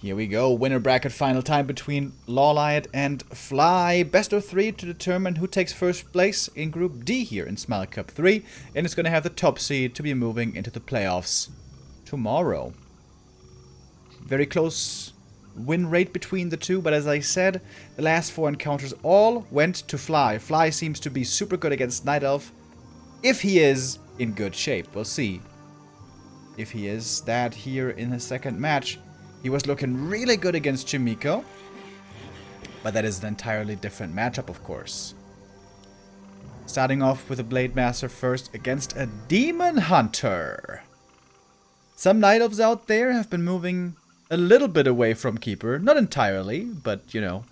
Here we go, winner bracket final time between LawLiet and Fly. Best of 3 to determine who takes first place in Group D here in Smile Cup 3. And it's going to have the top seed to be moving into the playoffs tomorrow. Very close win rate between the two, but as I said, the last 4 encounters all went to Fly. Fly seems to be super good against Night Elf, if he is in good shape. We'll see if he is that here in his second match. He was looking really good against Chimiko, but that is an entirely different matchup, of course. Starting off with a Blade Master first against a Demon Hunter. Some Night Elves out there have been moving a little bit away from Keeper. Not entirely, but, you know,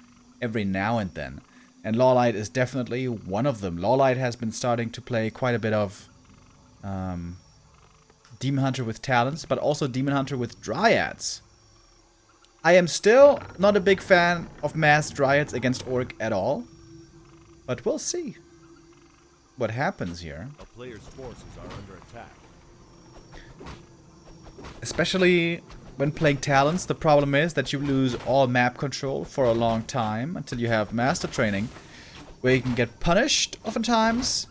every now and then. And LawLiet is definitely one of them. LawLiet has been starting to play quite a bit of Demon Hunter with Talents, but also Demon Hunter with Dryads. I am still not a big fan of mass Dryads against Orc at all, but we'll see what happens here. A player's forces are under attack. Especially when playing Talents, the problem is that you lose all map control for a long time until you have Master Training, where you can get punished oftentimes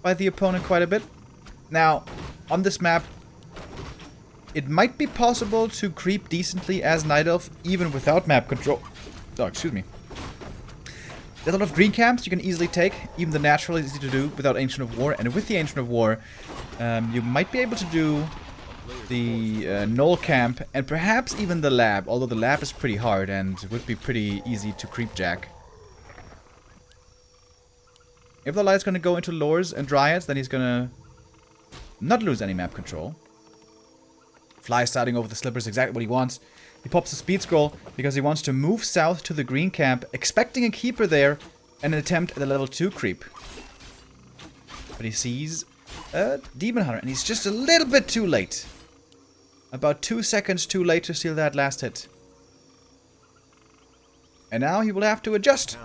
by the opponent quite a bit. Now, on this map, it might be possible to creep decently as Night Elf, even without map control. Oh, excuse me. There's a lot of green camps you can easily take. Even the natural is easy to do without Ancient of War. And with the Ancient of War, you might be able to do the Knoll camp and perhaps even the lab. Although the lab is pretty hard and would be pretty easy to creep jack. If the light's going to go into Lores and Dryads, then he's going to not lose any map control. Fly starting over the slippers, exactly what he wants. He pops a speed scroll because he wants to move south to the green camp, expecting a Keeper there and an attempt at a level 2 creep. But he sees a Demon Hunter and he's just a little bit too late. About 2 seconds too late to steal that last hit. And now he will have to adjust.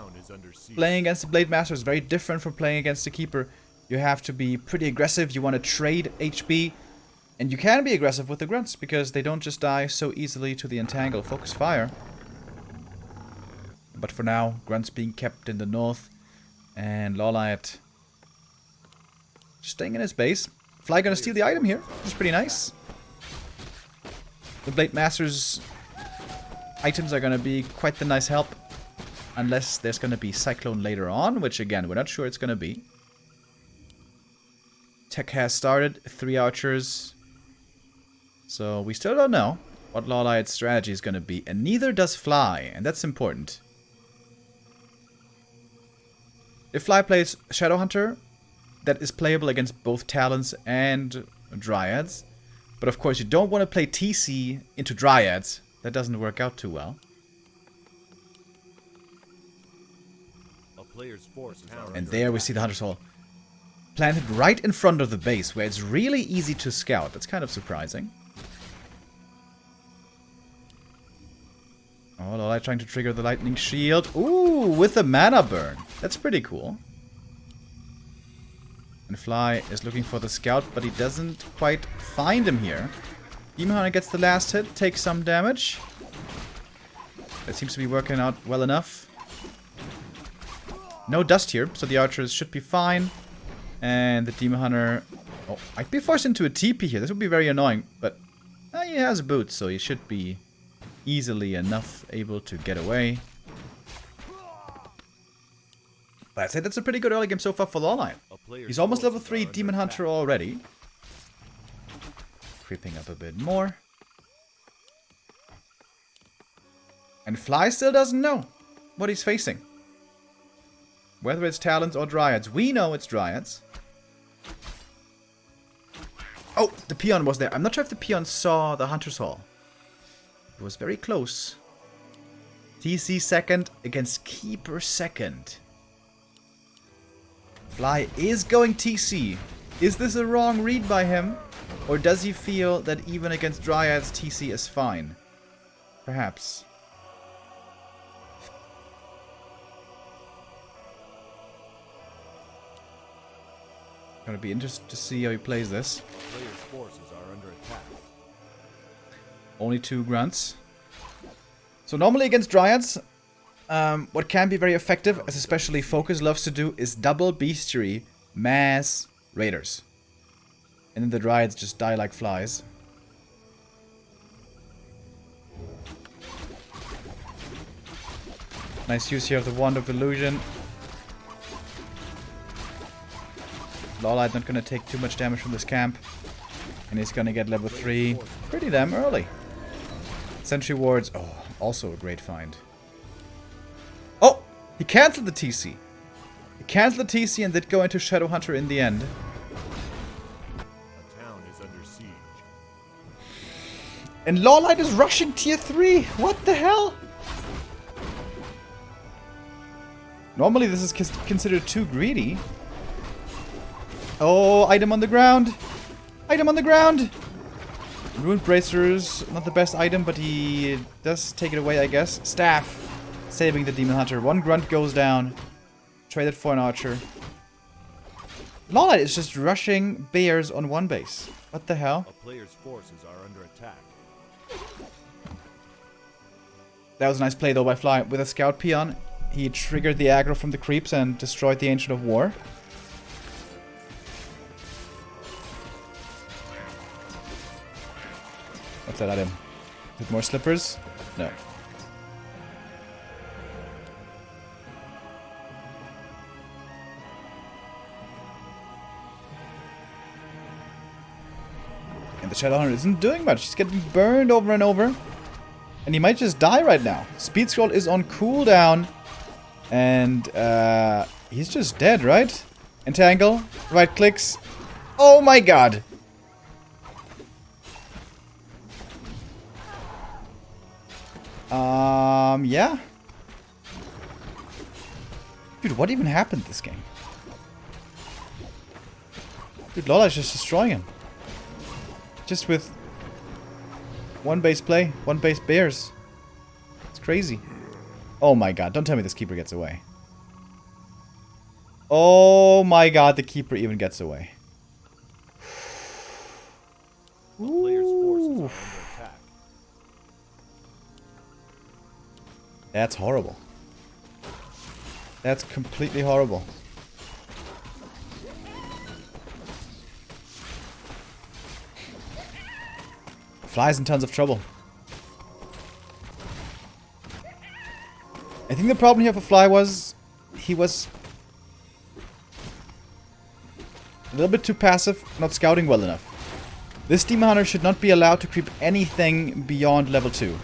Playing against the Blade Master is very different from playing against the Keeper. You have to be pretty aggressive, you want to trade HP. And you can be aggressive with the grunts, because they don't just die so easily to the entangle focus fire. But for now, grunts being kept in the north, and LawLiet just staying in his base. Fly gonna steal the item here, which is pretty nice. The Blade Master's items are gonna be quite the nice help, unless there's gonna be Cyclone later on, which again, we're not sure it's gonna be. Tech has started, 3 archers. So we still don't know what LawLiet's strategy is going to be, and neither does Fly, and that's important. If Fly plays Shadow Hunter, that is playable against both Talents and Dryads. But of course you don't want to play TC into Dryads. That doesn't work out too well. A player's forces are And there we see the Hunter's Hall planted right in front of the base, where it's really easy to scout. That's kind of surprising. Oh, LawLiet trying to trigger the lightning shield. Ooh, with a mana burn. That's pretty cool. And Fly is looking for the scout, but he doesn't quite find him here. Demon Hunter gets the last hit, takes some damage. That seems to be working out well enough. No dust here, so the archers should be fine. And the Demon Hunter might be forced into a TP here. This would be very annoying, but he has boots, so he should be easily enough able to get away. But I'd say that's a pretty good early game so far for LawLiet. He's almost level 3 Demon Hunter already. Creeping up a bit more. And Fly still doesn't know what he's facing. Whether it's Talents or Dryads. We know it's Dryads. Oh, the peon was there. I'm not sure if the peon saw the Hunter's Hall. It was very close. TC second against Keeper second. Fly is going TC. Is this a wrong read by him? Or does he feel that even against Dryads, TC is fine? Perhaps. Gonna be interested to see how he plays this. Player's forces are under attack. Only 2 grunts. So normally against Dryads, what can be very effective, as especially Focus loves to do, is double bestiary mass raiders. And then the Dryads just die like flies. Nice use here of the Wand of Illusion. LawLiet not gonna take too much damage from this camp. And he's gonna get level 3 pretty damn early. Sentry Wards, oh, also a great find. Oh! He cancelled the TC. He cancelled the TC and did go into Shadowhunter in the end. A town is under siege. And LawLiet is rushing tier 3! What the hell? Normally this is considered too greedy. Oh, item on the ground! Item on the ground! Ruined Bracers, not the best item, but he does take it away, I guess. Staff, saving the Demon Hunter. One grunt goes down. Traded for an archer. LawLiet is just rushing bears on one base. What the hell? A player's forces are under attack. That was a nice play though by Fly. With a scout peon, he triggered the aggro from the creeps and destroyed the Ancient of War. What's that item? With more slippers? No. And the Shadowhunter isn't doing much. He's getting burned over and over. And he might just die right now. Speed Scroll is on cooldown. And he's just dead, right? Entangle. Right clicks. Oh my god. Yeah. Dude, what even happened this game? Dude, LawLiet's just destroying him. Just with one base play, one base bears. It's crazy. Oh my god, don't tell me this keeper gets away. Oh my god, the keeper even gets away. A player's forces are under attack. That's horrible. That's completely horrible. Fly's in tons of trouble. I think the problem here for Fly was he was a little bit too passive, not scouting well enough. This Demon Hunter should not be allowed to creep anything beyond level 2.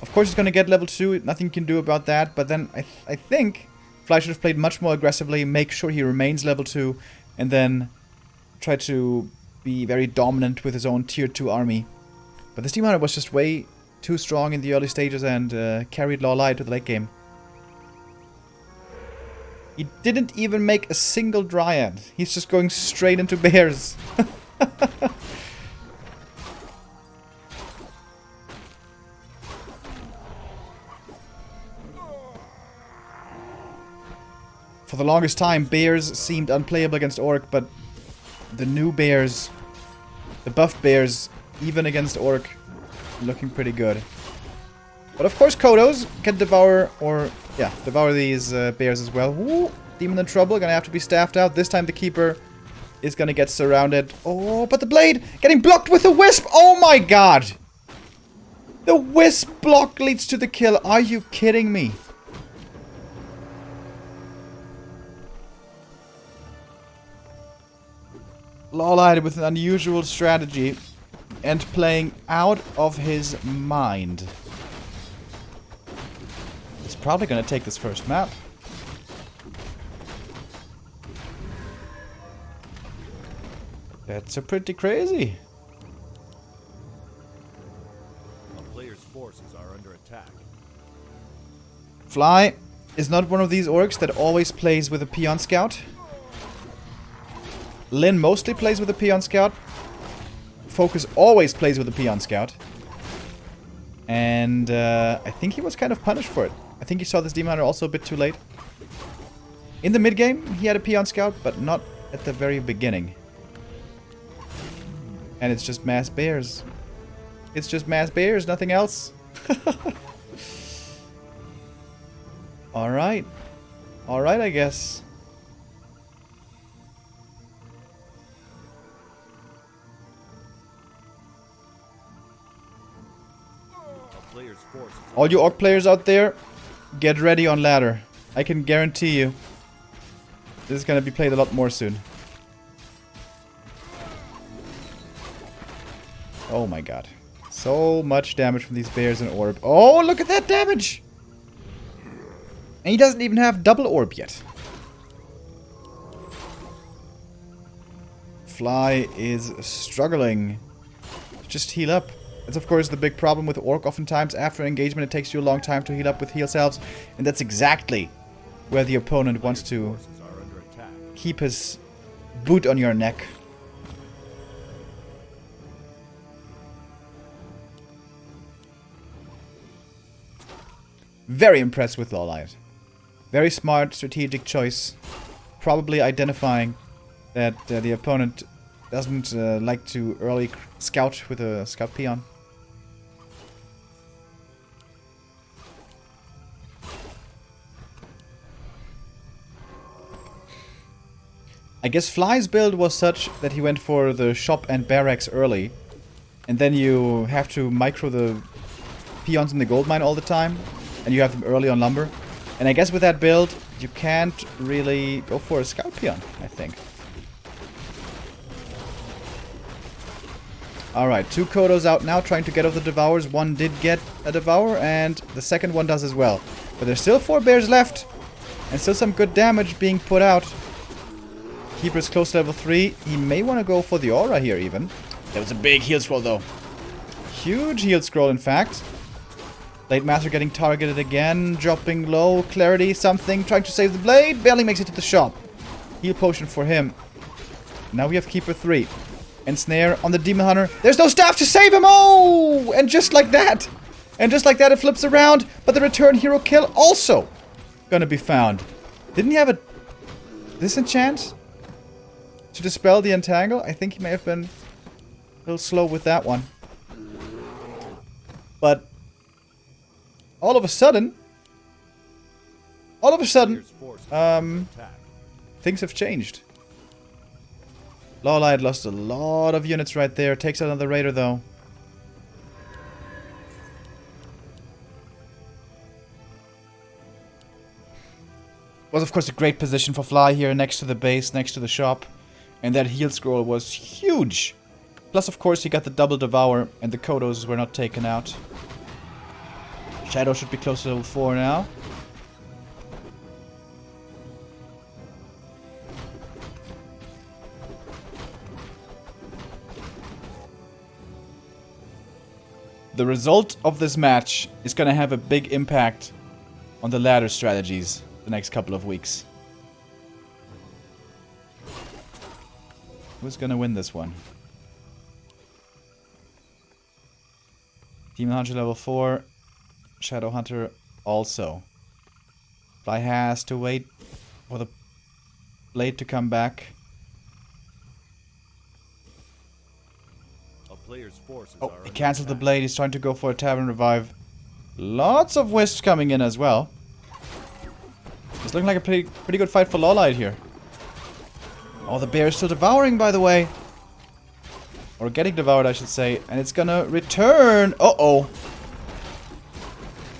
Of course he's going to get level 2, nothing you can do about that, but then I think Fly should have played much more aggressively, make sure he remains level 2, and then try to be very dominant with his own tier 2 army. But this Demon Hunter was just way too strong in the early stages and carried LawLiet to the late game. He didn't even make a single Dryad. He's just going straight into bears. For the longest time, bears seemed unplayable against Orc, but the new bears, the buffed bears, even against Orc, looking pretty good. But of course Kodos can devour, or yeah, devour these bears as well. Woo! Demon in trouble, gonna have to be staffed out. This time the keeper is gonna get surrounded. Oh, but the blade getting blocked with a wisp! Oh my god! The wisp block leads to the kill. Are you kidding me? LawLiet with an unusual strategy and playing out of his mind. It's probably gonna take this first map. That's a pretty crazy. A player's forces are under attack. Fly is not one of these orcs that always plays with a peon scout. Lin mostly plays with a peon scout. Focus always plays with a peon scout. And I think he was kind of punished for it. I think he saw this Demon Hunter also a bit too late. In the mid game, he had a peon scout, but not at the very beginning. And it's just mass bears. It's just mass bears, nothing else. Alright. Alright, I guess. All you orc players out there, get ready on ladder. I can guarantee you this is gonna be played a lot more soon. Oh my god. So much damage from these bears and orb. Oh, look at that damage! And he doesn't even have double orb yet. Fly is struggling. Just heal up. That's of course the big problem with Orc. Oftentimes after engagement it takes you a long time to heal up with heal salves. And that's exactly where the opponent wants to keep his boot on your neck. Very impressed with LawLiet. Very smart strategic choice. Probably identifying that the opponent doesn't like to early scout with a scout peon. I guess Fly's build was such that he went for the shop and barracks early. And then you have to micro the peons in the gold mine all the time. And you have them early on lumber. And I guess with that build, you can't really go for a scout peon, I think. Alright, 2 Kodos out now, trying to get off the Devours. One did get a Devour, and the second one does as well. But there's still 4 bears left. And still some good damage being put out. Keeper is close to level 3. He may want to go for the aura here even. That was a big heal scroll though. Huge heal scroll in fact. Blade Master getting targeted again. Dropping low. Clarity, something. Trying to save the blade. Barely makes it to the shop. Heal potion for him. Now we have Keeper 3. And Snare on the Demon Hunter. There's no staff to save him! Oh! And just like that. And just like that it flips around. But the return hero kill also gonna be found. Didn't he have a disenchant to dispel the entangle? I think he may have been a little slow with that one. But all of a sudden, things have changed. LawLiet lost a lot of units right there. Takes out another raider though. Was of course a great position for Fly here next to the base, next to the shop. And that heal scroll was huge. Plus of course he got the double Devour and the Kodos were not taken out. Shadow should be close to level 4 now. The result of this match is going to have a big impact on the ladder strategies the next couple of weeks. Who's going to win this one? Demon Hunter level 4. Shadow Hunter also. Fly has to wait for the blade to come back. Oh, he cancelled the blade. He's trying to go for a Tavern Revive. Lots of wisps coming in as well. It's looking like a pretty good fight for LawLiet here. Oh, the bear is still devouring, by the way. Or getting devoured, I should say. And it's gonna return. Uh-oh.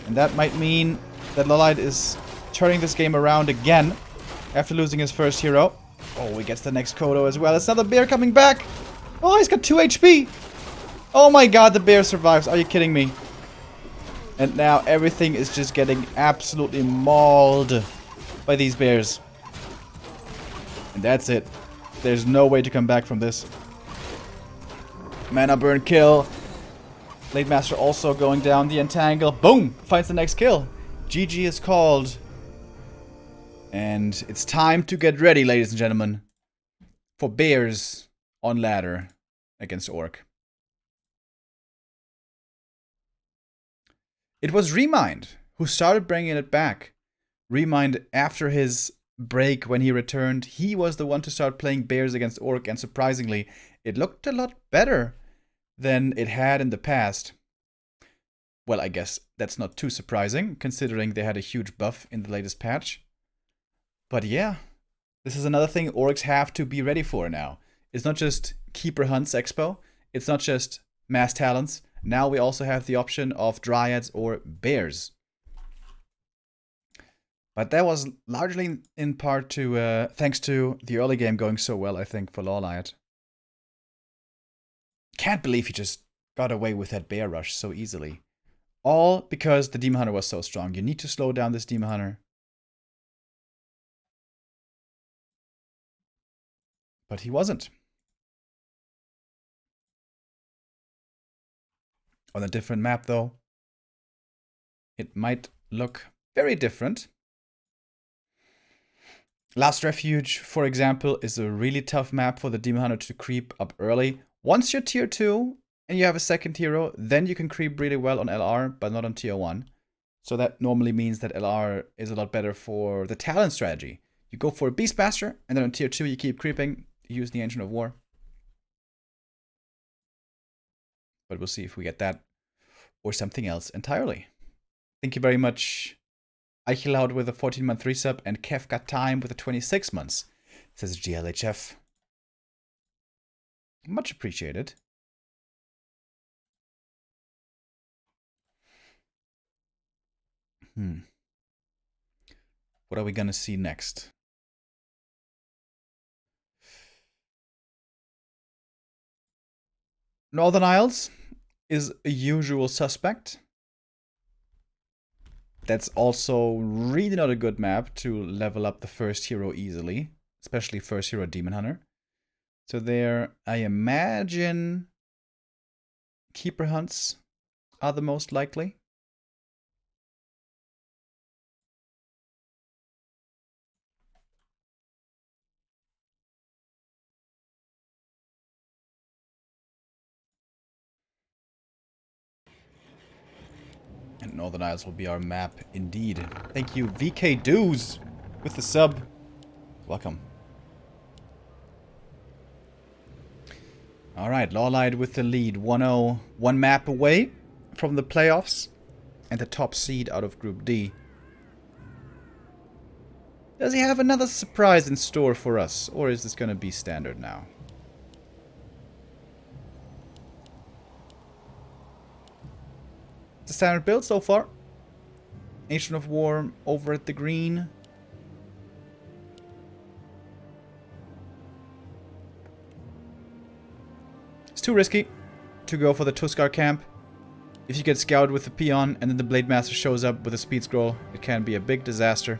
And that might mean that LawLiet is turning this game around again. After losing his first hero. Oh, he gets the next Kodo as well. It's another bear coming back. Oh, he's got 2 HP. Oh my god, the bear survives. Are you kidding me? And now everything is just getting absolutely mauled by these bears. And that's it. There's no way to come back from this. Mana burn kill. Blade Master also going down. The entangle. Boom! Finds the next kill. GG is called. And it's time to get ready, ladies and gentlemen, for bears on ladder against Orc. It was Remind who started bringing it back. Remind, after his break when he returned, he was the one to start playing bears against Orc, and surprisingly, it looked a lot better than it had in the past. Well, I guess that's not too surprising, considering they had a huge buff in the latest patch. But yeah, this is another thing orcs have to be ready for now. It's not just Keeper Hunts Expo, it's not just Mass Talents. Now we also have the option of Dryads or Bears. But that was largely in part to thanks to the early game going so well, I think, for LawLiet. Can't believe he just got away with that bear rush so easily. All because the Demon Hunter was so strong. You need to slow down this Demon Hunter. But he wasn't. On a different map, though, it might look very different. Last Refuge, for example, is a really tough map for the Demon Hunter to creep up early. Once you're tier 2 and you have a second hero, then you can creep really well on LR, but not on tier 1. So that normally means that LR is a lot better for the talent strategy. You go for a Beastmaster, and then on tier 2 you keep creeping, use the Ancient of War. But we'll see if we get that or something else entirely. Thank you very much, Eicheloud with a 14-month resub, and Kev got time with a 26 months, says GLHF. Much appreciated. What are we gonna see next? Northern Isles is a usual suspect. That's also really not a good map to level up the first hero easily, especially first hero Demon Hunter. So there, I imagine Keeper Hunts are the most likely. And Northern Isles will be our map indeed. Thank you, VK Doos, with the sub. Welcome. Alright, LawLiet with the lead. 1-0, one map away from the playoffs and the top seed out of Group D. Does he have another surprise in store for us, or is this going to be standard now? It's a standard build so far. Ancient of War over at the green. It's too risky to go for the Tuskar camp. If you get scouted with the peon and then the Blade Master shows up with a speed scroll, it can be a big disaster.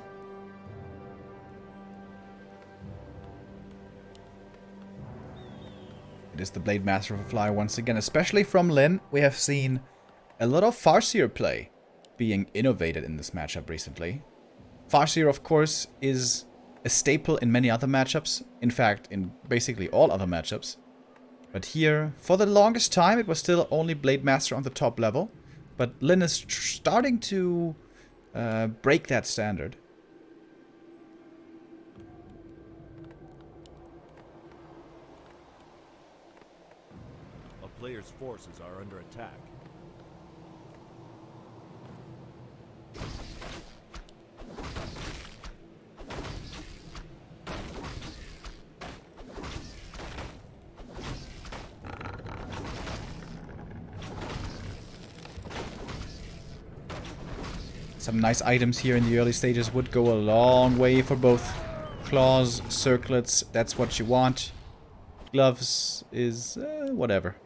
It is the Blade Master of a Fly once again, especially from Lin. We have seen a lot of Farseer play being innovated in this matchup recently. Farseer, of course, is a staple in many other matchups. In fact, in basically all other matchups. But here, for the longest time, it was still only Blade Master on the top level. But Lin is starting to break that standard. A player's forces are under attack. Some nice items here in the early stages would go a long way for both claws, circlets. That's what you want. Gloves is whatever.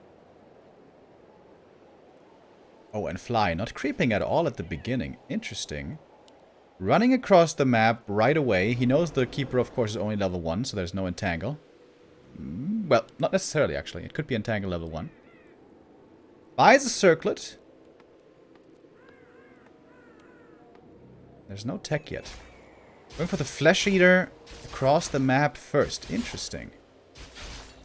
Oh, and Fly, not creeping at all at the beginning. Interesting. Running across the map right away. He knows the Keeper, of course, is only level 1, so there's no entangle. Well, not necessarily, actually. It could be entangle level 1. Buys a circlet. There's no tech yet. Going for the Flesh Eater across the map first. Interesting.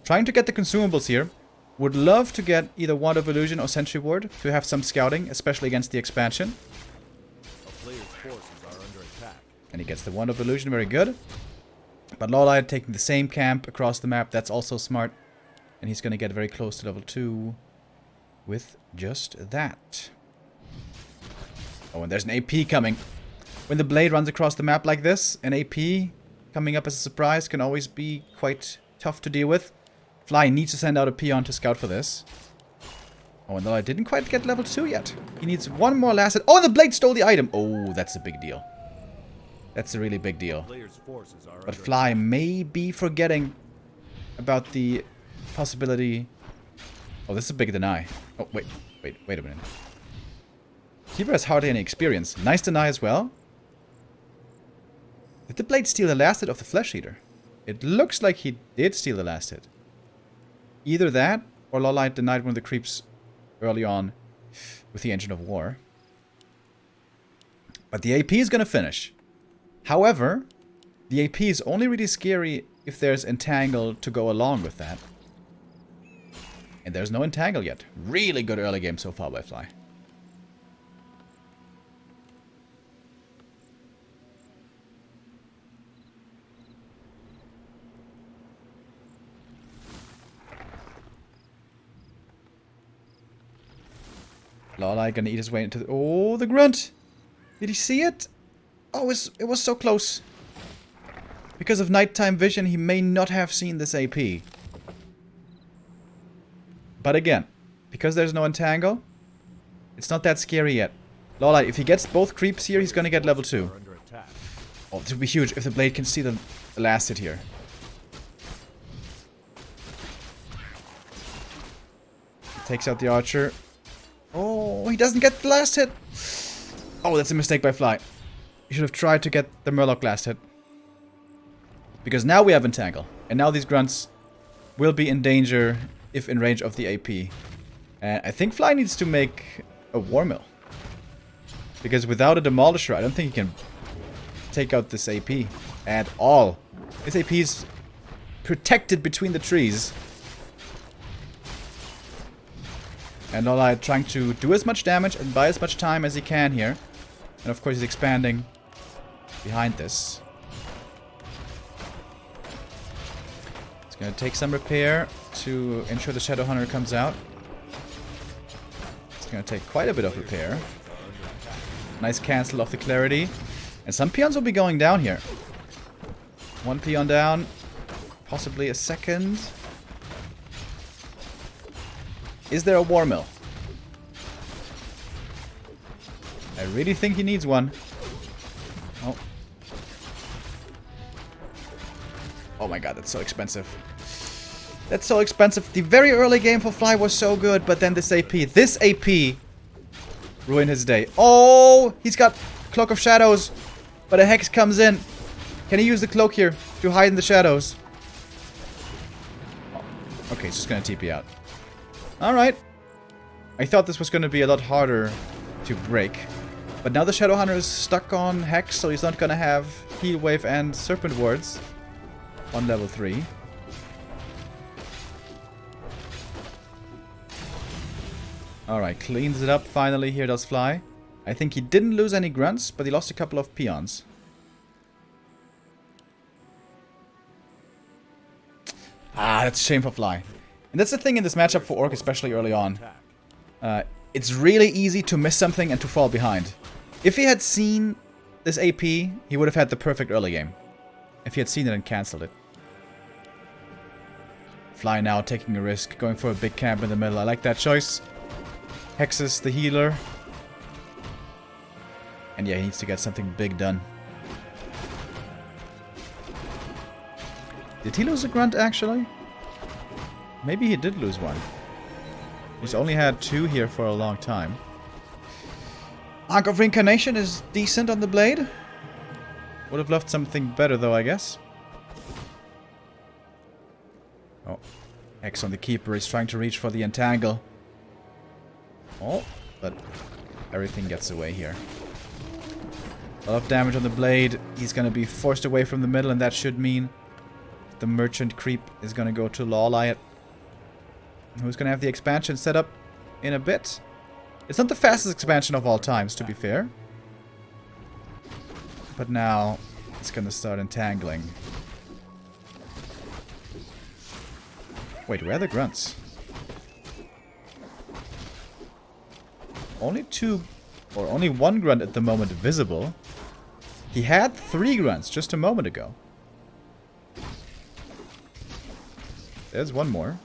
Trying to get the consumables here. Would love to get either Wand of Illusion or Sentry Ward to have some scouting, especially against the expansion. A player's forces are under attack. And he gets the Wand of Illusion, very good. But LawLiet taking the same camp across the map, that's also smart. And he's going to get very close to level 2 with just that. Oh, and there's an AP coming. When the blade runs across the map like this, an AP coming up as a surprise can always be quite tough to deal with. Fly needs to send out a peon to scout for this. Oh, and I didn't quite get level 2 yet. He needs one more last hit. Oh, the blade stole the item. Oh, that's a big deal. That's a really big deal. But Fly may be forgetting about the possibility... Oh, this is a big deny. Oh, wait a minute. Keeper has hardly any experience. Nice deny as well. Did the blade steal the last hit of the flesh eater? It looks like he did steal the last hit. Either that, or LawLiet denied one of the creeps early on with the Engine of War. But the AP is going to finish. However, the AP is only really scary if there's Entangle to go along with that. And there's no Entangle yet. Really good early game so far by Fly. LawLiet gonna eat his way into the... Oh, the grunt! Did he see it? Oh, it was so close. Because of nighttime vision, he may not have seen this AP. But again, because there's no Entangle, it's not that scary yet. LawLiet, if he gets both creeps here, he's gonna get level 2. Oh, this would be huge if the blade can see the last hit here. He takes out the archer. Oh, he doesn't get the last hit. Oh, that's a mistake by Fly. You should have tried to get the Murloc last hit. Because now we have Entangle. And now these grunts will be in danger if in range of the AP. And I think Fly needs to make a War Mill. Because without a Demolisher, I don't think he can take out this AP at all. This AP is protected between the trees. And LawLiet trying to do as much damage and buy as much time as he can here. And of course he's expanding behind this. It's going to take some repair to ensure the Shadow Hunter comes out. It's going to take quite a bit of repair. Nice cancel of the clarity. And some peons will be going down here. One peon down. Possibly a second. Is there a War Mill? I really think he needs one. Oh. Oh my god, that's so expensive. That's so expensive. The very early game for Fly was so good, but then this AP. This AP ruined his day. Oh, he's got Cloak of Shadows, but a Hex comes in. Can he use the cloak here to hide in the shadows? Oh. Okay, he's just gonna TP out. Alright. I thought this was going to be a lot harder to break. But now the Shadow Hunter is stuck on Hex, so he's not going to have Heal Wave and Serpent Wards on level 3. Alright, cleans it up finally. Here does Fly. I think he didn't lose any grunts, but he lost a couple of peons. Ah, that's a shame for Fly. And that's the thing in this matchup for Orc, especially early on. It's really easy to miss something and to fall behind. If he had seen this AP, he would have had the perfect early game. If he had seen it and cancelled it. Fly now taking a risk, going for a big camp in the middle. I like that choice. Hexes the healer. And yeah, he needs to get something big done. Did he lose a grunt actually? Maybe he did lose one. He's only had 2 here for a long time. Arc of Reincarnation is decent on the blade. Would have loved something better though, I guess. Oh. X on the Keeper is trying to reach for the Entangle. Oh, but everything gets away here. A lot of damage on the blade. He's going to be forced away from the middle, and that should mean the Merchant creep is going to go to LawLiet, who's going to have the expansion set up in a bit. It's not the fastest expansion of all times, to be fair. But now it's going to start entangling. Wait, where are the grunts? Only 2 Or only one grunt at the moment visible. He had 3 grunts just a moment ago. There's one more.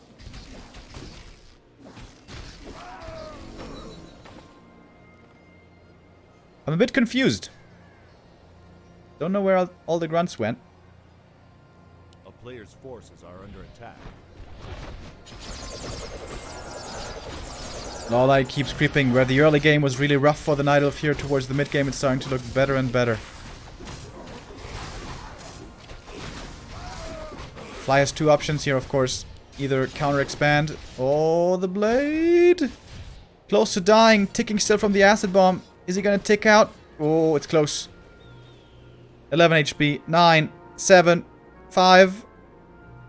I'm a bit confused. Don't know where all the grunts went. A player's forces are under attack. LawLiet keeps creeping. Where the early game was really rough for the Night Elf, here towards the mid game it's starting to look better and better. Fly has 2 options here, of course. Either counter expand. Oh, the blade! Close to dying. Ticking still from the acid bomb. Is he gonna tick out? Oh, it's close. 11 HP. 9. 7. 5.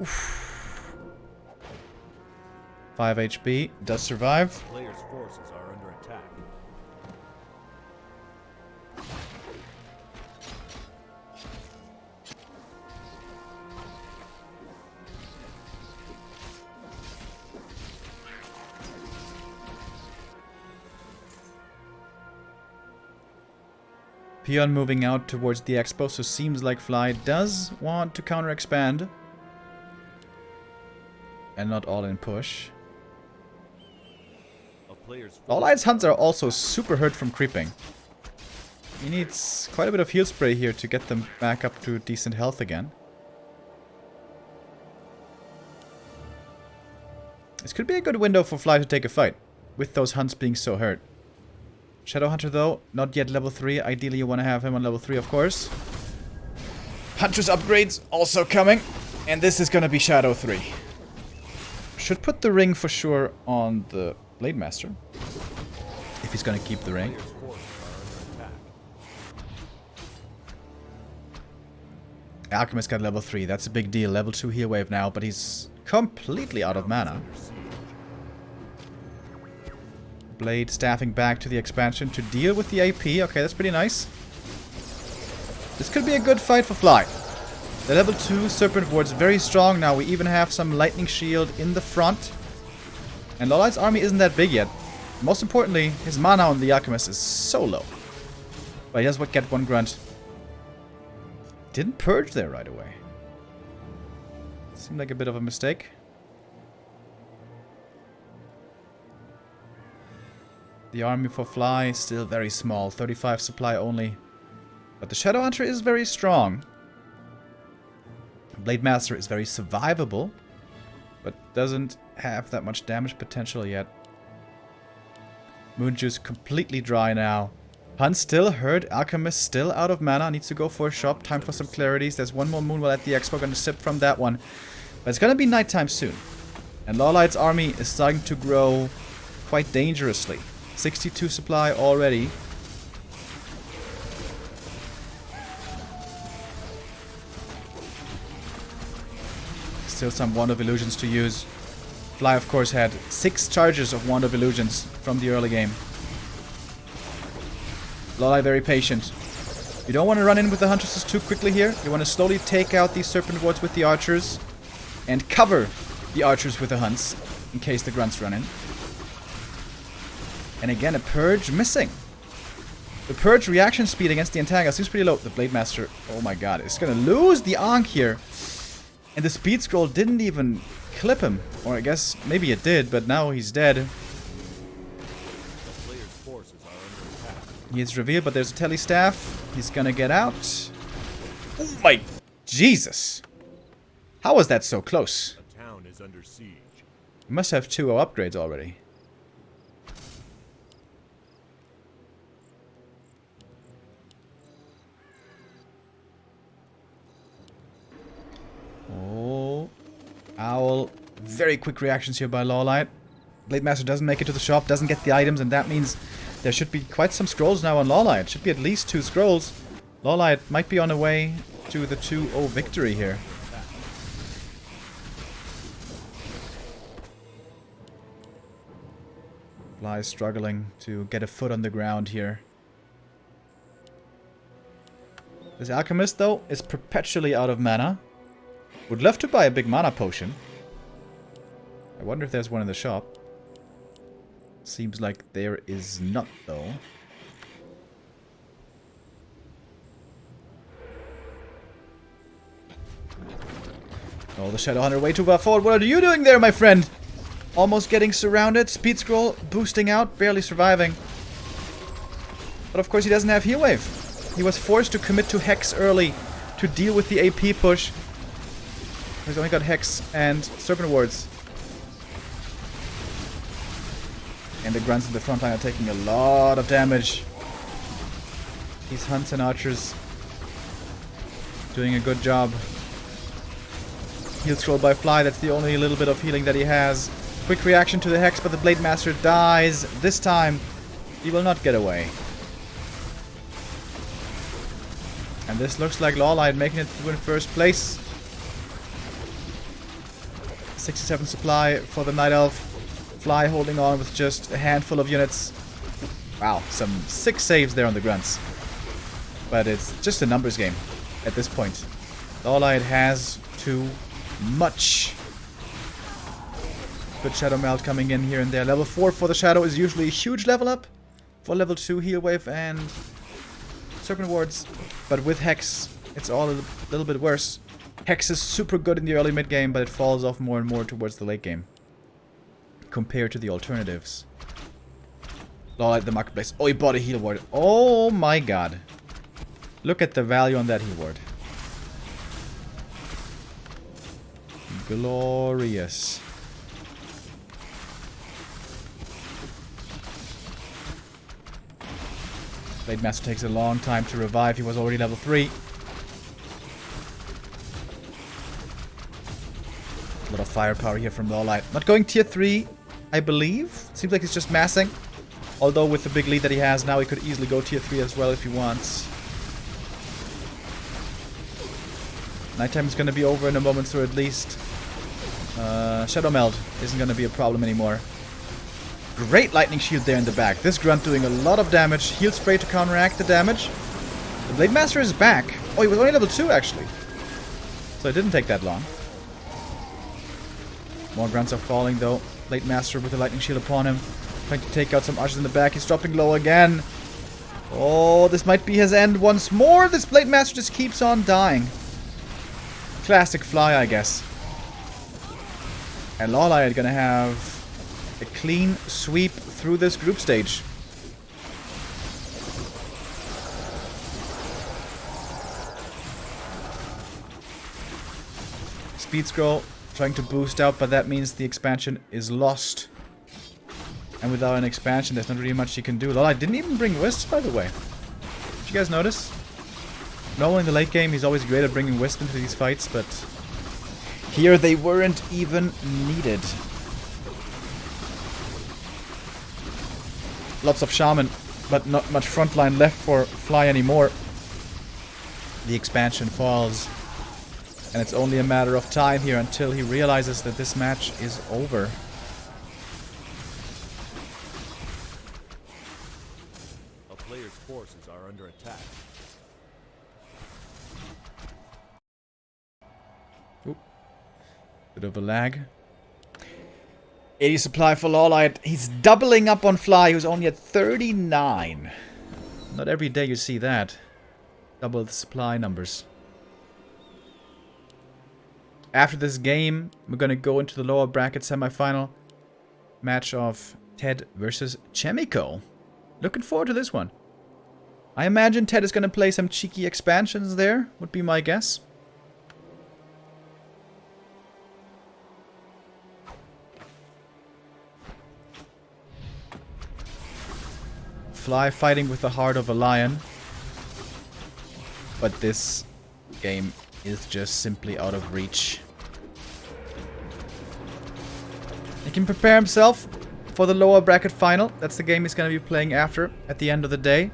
Oof. 5 HP. Does survive. Player's forces are under attack. Peon moving out towards the expo, so seems like Fly does want to counter expand. And not all in push. LawLiet's hunts are also super hurt from creeping. He needs quite a bit of heal spray here to get them back up to decent health again. This could be a good window for Fly to take a fight, with those hunts being so hurt. Shadowhunter though, not yet level 3. Ideally you want to have him on level 3, of course. Huntress upgrades also coming. And this is going to be Shadow 3. Should put the ring for sure on the Blade Master. If he's going to keep the ring. Alchemist got level 3. That's a big deal. Level 2 heal wave now, but he's completely out of mana. Blade staffing back to the expansion to deal with the AP. Okay, that's pretty nice. This could be a good fight for Fly. The level 2 Serpent Ward's very strong now. We even have some Lightning Shield in the front. And LawLiet's army isn't that big yet. Most importantly, his mana on the Alchemist is so low. But he does get 1 grunt. Didn't purge there right away. Seemed like a bit of a mistake. The army for Fly is still very small, 35 supply only. But the Shadowhunter is very strong. Blade Master is very survivable, but doesn't have that much damage potential yet. Moon Juice completely dry now. Hunt still hurt, Alchemist still out of mana, needs to go for a shop, time for some clarities. There's one more Moonwell at the expo, gonna sip from that one. But it's gonna be nighttime soon. And LawLiet's army is starting to grow quite dangerously. 62 supply already. Still some Wand of Illusions to use. Fly, of course, had 6 charges of Wand of Illusions from the early game. LawLiet very patient. You don't want to run in with the Huntresses too quickly here. You want to slowly take out these Serpent Wards with the archers. And cover the archers with the hunts, in case the grunts run in. And again, a Purge missing. The Purge reaction speed against the antagonist seems pretty low. The Blade Master, oh my god, is going to lose the Ankh here. And the Speed Scroll didn't even clip him. Or I guess maybe it did, but now he's dead. He is revealed, but there's a Telly Staff. He's going to get out. Oh my Jesus. How was that so close? The town is under siege. He must have 2 upgrades already. Oh. Owl. Very quick reactions here by LawLiet. Blade Master doesn't make it to the shop, doesn't get the items, and that means there should be quite some scrolls now on LawLiet. Should be at least 2 scrolls. LawLiet might be on the way to the 2-0 victory here. Fly is struggling to get a foot on the ground here. This Alchemist, though, is perpetually out of mana. Would love to buy a big mana potion. I wonder if there's one in the shop. Seems like there is not, though. Oh, the Shadow Hunter way too far forward. What are you doing there, my friend? Almost getting surrounded. Speed scroll boosting out, barely surviving. But of course he doesn't have heal wave. He was forced to commit to Hex early to deal with the AP push. He's only got Hex and Serpent Wards. And the grunts in the front line are taking a lot of damage. These hunts and archers doing a good job. Heal scroll by Fly, that's the only little bit of healing that he has. Quick reaction to the Hex, but the Blade Master dies. This time, he will not get away. And this looks like LawLiet making it through in first place. 67 supply for the Night Elf. Fly holding on with just a handful of units. Wow, some 6 saves there on the grunts. But it's just a numbers game at this point. LawLiet has too much. Good Shadow Melt coming in here and there. Level 4 for the Shadow is usually a huge level up. For level 2 Heal Wave and Serpent Wards. But with Hex, it's all a little bit worse. Hex is super good in the early mid game, but it falls off more and more towards the late game. Compared to the alternatives. LawLiet the marketplace. Oh, he bought a heal ward. Oh my god. Look at the value on that heal ward. Glorious. Blade Master takes a long time to revive. He was already level 3. A lot of firepower here from LawLiet. Not going tier 3, I believe. Seems like he's just massing. Although with the big lead that he has now, he could easily go tier 3 as well if he wants. Nighttime is going to be over in a moment, so at least Shadow Meld isn't going to be a problem anymore. Great lightning shield there in the back. This grunt doing a lot of damage. Heal spray to counteract the damage. The Blade Master is back. Oh, he was only level 2 actually. So it didn't take that long. More grunts are falling though. Blade Master with the lightning shield upon him. Trying to take out some archers in the back. He's dropping low again. Oh, this might be his end once more. This Blade Master just keeps on dying. Classic Fly, I guess. And LawLiet gonna have a clean sweep through this group stage. Speed scroll trying to boost out, but that means the expansion is lost. And without an expansion, there's not really much you can do. LawLiet didn't even bring Wisps, by the way. Did you guys notice? Normally in the late game, he's always great at bringing Wisp into these fights, but here they weren't even needed. Lots of Shaman, but not much frontline left for Fly anymore. The expansion falls. And it's only a matter of time here until he realizes that this match is over. A player's forces are under attack. Oop. Bit of a lag. 80 supply for LawLiet. He's doubling up on Fly, who's only at 39. Not every day you see that. Double the supply numbers. After this game, we're gonna go into the lower bracket semifinal match of Ted versus Chemico. Looking forward to this one. I imagine Ted is gonna play some cheeky expansions there, would be my guess. Fly fighting with the heart of a lion. But this game is just simply out of reach. He can prepare himself for the lower bracket final. That's the game he's going to be playing after, at the end of the day.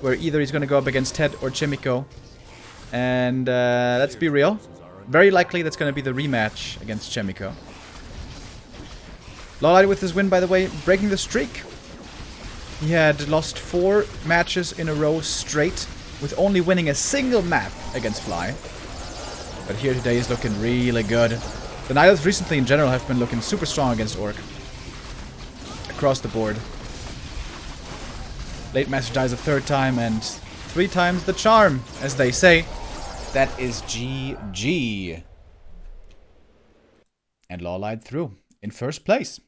Where either he's going to go up against Ted or Chimico. And let's be real. Very likely that's going to be the rematch against Chimico. LawLiet with his win, by the way, breaking the streak. He had lost 4 matches in a row straight, with only winning a single map against Fly. But here today he's looking really good. The Night Elves recently in general have been looking super strong against Orc. Across the board. Blade Master dies a 3rd time and 3 times the charm, as they say. That is GG. And LawLiet through in first place.